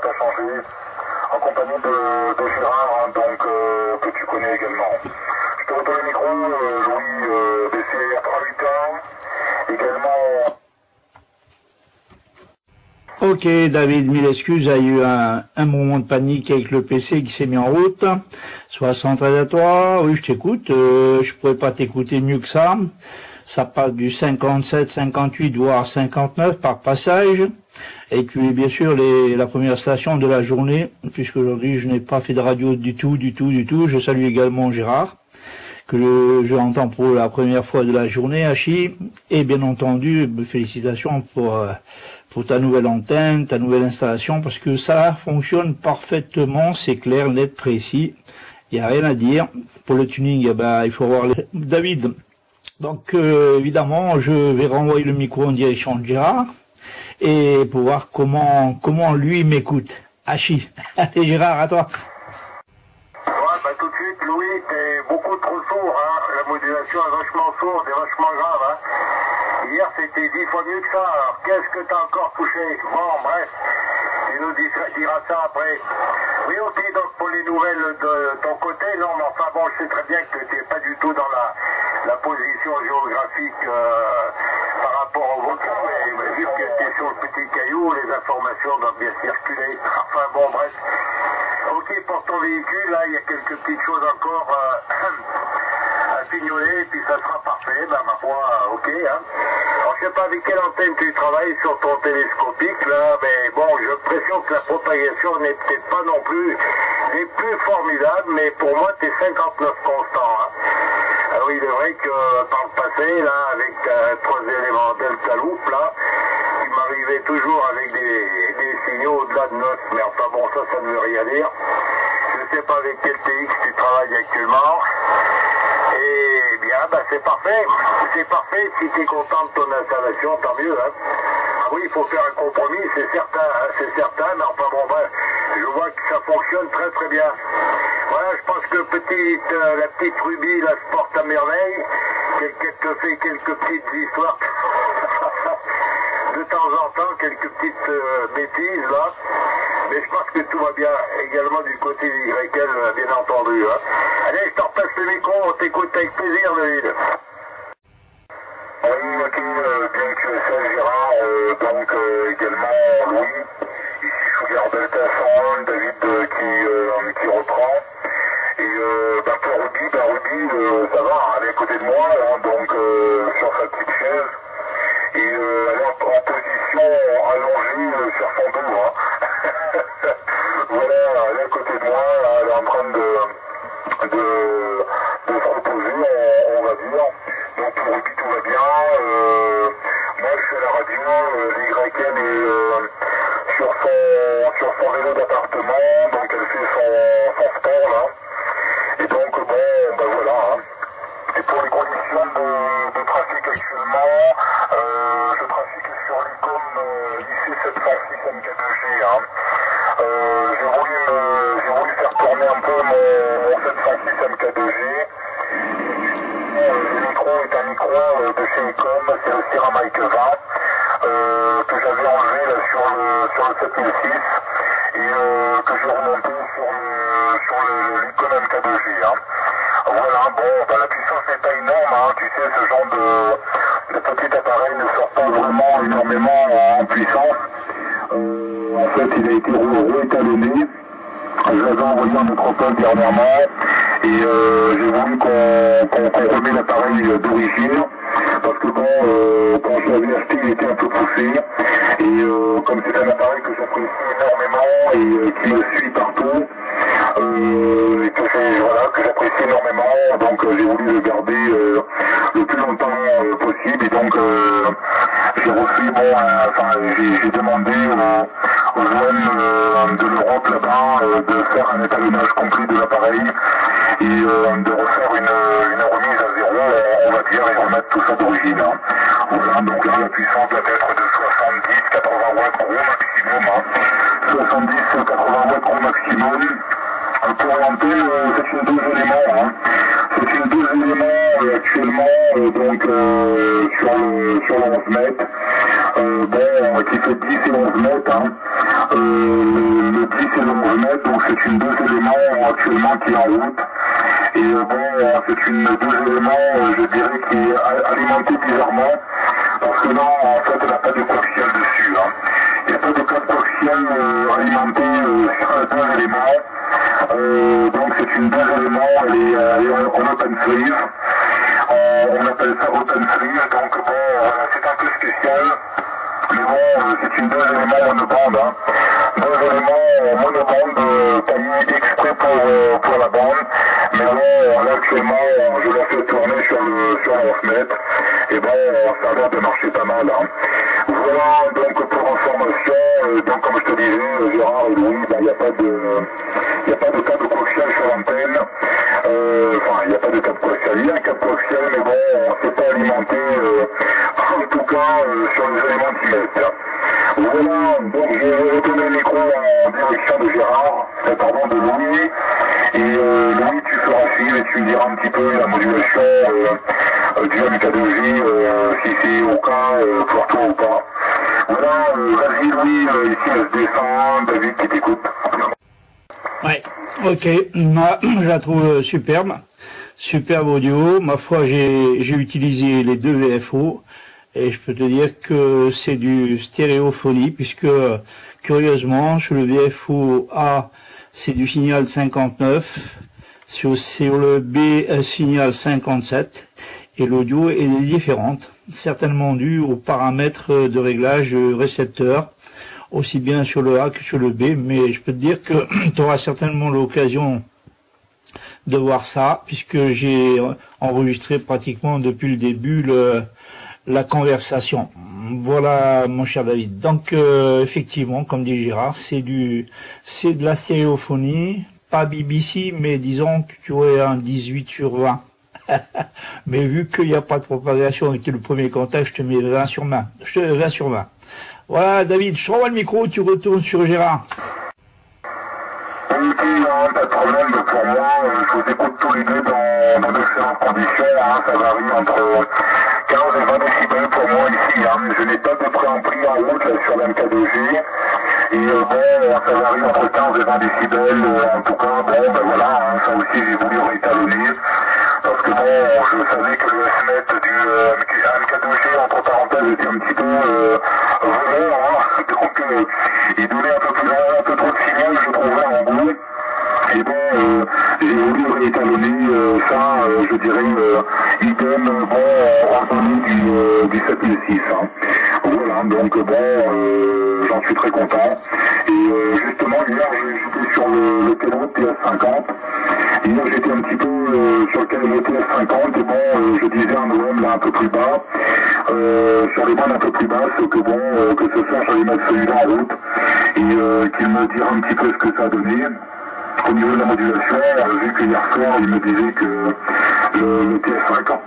pas changé, en compagnie de Gérard, hein, donc, que tu connais également. Je te redonne le micro, Louis, BCR 38 également. Ok, David, mille excuses, il y a eu un moment de panique avec le PC qui s'est mis en route. 73 à toi, oui, je t'écoute, je pourrais pas t'écouter mieux que ça. Ça passe du 57, 58, voire 59 par passage. Et puis, bien sûr, la première station de la journée, puisque aujourd'hui je n'ai pas fait de radio du tout. Je salue également Gérard, que je entends pour la première fois de la journée, Hachi. Et bien entendu, félicitations pour ta nouvelle antenne, ta nouvelle installation, parce que ça fonctionne parfaitement, c'est clair, net, précis. Il n'y a rien à dire. Pour le tuning, il faut voir David. Donc, évidemment, je vais renvoyer le micro en direction de Gérard, et pour voir comment lui m'écoute. Hachi. Allez, Gérard, à toi. Ouais, tout de suite, Louis, t'es beaucoup trop sourd, hein. La modulation est vachement sourde et vachement grave, hein. Hier, c'était 10 fois mieux que ça, alors qu'est-ce que t'as encore touché? Bon, bref, tu nous diras ça après. Oui, ok, donc pour les nouvelles de ton côté, non, mais enfin bon, je sais très bien que t'es pas du tout dans la position géographique par rapport au volcan, mais vu que t'es sur le petit caillou, les informations doivent bien circuler. Enfin bon, bref. Ok, pour ton véhicule, là, il y a quelques petites choses encore à fignoler, et puis ça sera parfait, ma foi, ok, hein. Alors, je sais pas avec quelle antenne tu travailles sur ton télescopique, là, mais bon, j'ai l'impression que la propagation n'est peut-être pas non plus les plus formidables, mais pour moi, t'es 59 constant, hein. Alors, il est vrai que par le passé, là, avec 3 éléments Delta Loop, là, il m'arrivait toujours avec des signaux au-delà de 9, mais enfin bon, ça ne veut rien dire. Je sais pas avec quel TX tu travailles actuellement. Et bien, c'est parfait. C'est parfait. Si tu es content de ton installation, tant mieux, hein. Ah oui, il faut faire un compromis, c'est certain, hein, mais enfin bon, bref, je vois que ça fonctionne très très bien. Voilà, je pense que la petite Ruby, là, se porte à merveille, qu'elle te fait quelques petites histoires de temps en temps, quelques petites bêtises, là, mais je pense que tout va bien, également du côté YL, bien entendu, hein. Allez, je te repasse le micro, on t'écoute avec plaisir, David. Oui, ok, bien que ça, Gérard, donc également Louis, ici Sugar Delta 101, David qui reprend. Et pour Ruby, ça va, elle est à côté de moi, hein, donc sur sa petite chaise. Et elle est en position allongée sur son dos, hein. Voilà, elle est à côté de moi, elle est en train de se reposer, on va dire. Donc pour Ruby, tout va bien. Moi, je suis à la radio, l'YN est sur son vélo d'appartement, donc elle fait son sport, là. Et donc, bon, voilà, hein. Et pour les conditions de trafic actuellement, je trafique sur l'icône IC706 MK2G, hein. J'ai voulu faire tourner un peu mon 706 MK2G. Le micro est un micro de chez Ecom, c'est le Ceramic 20, que j'avais enlevé là, sur le 7006 et que j'ai remonté sur l'Icon MK2G, hein. Voilà, bon, la puissance n'est pas énorme, hein. Tu sais, ce genre de petit appareil ne sort pas vraiment énormément en puissance. En fait, il a été réétalonné. Je l'avais envoyé en métropole dernièrement et j'ai voulu qu'on remet l'appareil d'origine parce que quand je l'avais acheté, il était un peu poussé et comme c'est un appareil que j'apprécie énormément et qui me suit partout et que j'apprécie énormément, donc j'ai voulu le garder le plus longtemps possible et donc j'ai reçu, j'ai demandé aux douanes de l'Europe là-bas de faire un étalonnage complet de l'appareil et de refaire une remise à zéro, on va dire, et remettre tout ça d'origine, hein. Voilà, donc là la puissance doit être de 70-80 watts gros maximum, hein. 70-80 watts gros maximum. Pour l'antenne, c'est une 12 éléments, hein. C'est une 12 éléments actuellement, donc sur le 11 mètres, qui fait 10 et 11 mètres, hein. Le lui c'est le 11 mètres, donc c'est une 2 éléments actuellement qui est en route. Et bon, c'est une 2 éléments, je dirais, qui est alimentée bizarrement, parce que non, en fait, elle n'a pas de coaxial dessus. Hein. Il n'y a pas de câble coaxial alimenté sur 2 éléments. Donc c'est une 2 éléments, elle est en open sleeve. On appelle ça open sleeve, donc bon, c'est un peu spécial. Mais bon, c'est une 2 éléments monobande. Hein. 2 éléments monobande taillés exprès pour la bande. Mais bon, là actuellement, je la fais tourner sur le 11 mètres. Et bon, ça a l'air de marcher pas mal. Hein. Voilà, donc pour information, donc comme je te disais, Gérard et Louis, il n'y a pas de câble coaxial sur l'antenne. Enfin, il n'y a pas de câble coaxial. Il y a un câble coaxial, mais bon, c'est pas alimenté, en tout cas, sur les éléments qui mettent. Voilà, donc je vais retourner le micro en direction de Gérard, pardon, de Louis. Et Louis, tu feras suivre et tu me diras un petit peu la modulation du MK2J, si c'est au cas pour toi ou pas. Voilà, vas-y Louis, ici SD100, David qui t'écoute. Ouais, ok, moi je la trouve superbe, superbe audio. Ma foi, j'ai utilisé les 2 VFO et je peux te dire que c'est du stéréophonie puisque curieusement sur le VFO A c'est du signal 59, sur le B un signal 57 et l'audio est différente, certainement dû aux paramètres de réglage récepteur, aussi bien sur le A que sur le B, mais je peux te dire que tu auras certainement l'occasion de voir ça, puisque j'ai enregistré pratiquement depuis le début la conversation. Voilà, mon cher David. Donc, effectivement, comme dit Gérard, c'est de la stéréophonie, pas BBC, mais disons que tu aurais un 18/20. Mais vu qu'il n'y a pas de propagation et que le premier contact, je te mets 20 sur 20. Je te 20 sur 20. Voilà, David, je t'envoie le micro, tu retournes sur Gérard. Ok, pas de problème pour moi, je vous écoute tous les deux dans d'excellentes conditions, hein, ça varie entre 15 et 20 décibels pour moi ici, hein. Je n'ai pas de préampli en route là, sur l'MK2J, et bon, ça varie entre 15 et 20 décibels, en tout cas, bon, ben voilà, hein, ça aussi j'ai voulu réétalonner, parce que bon, je savais que le S-MET du MK2J, entre parenthèses, était un petit peu volant, hein, donc il donnait un peu trop de signal, je trouvais en bout. Et bon, j'ai voulu réétalonner ça, je dirais, idem, bon, ordonné du 7006. Hein. Voilà, donc bon, j'en suis très content. Et justement, hier, j'étais sur le Kenwood TS50. Hier, j'étais un petit peu sur le Kenwood TS50, et bon, je disais un OM là un peu plus bas, sur les bandes un peu plus basses, que bon, que ce soir, j'allais mettre celui-là en route, et qu'il me dira un petit peu ce que ça donnait. Au niveau de la modulation, vu que hier soir, il me disait que le TS50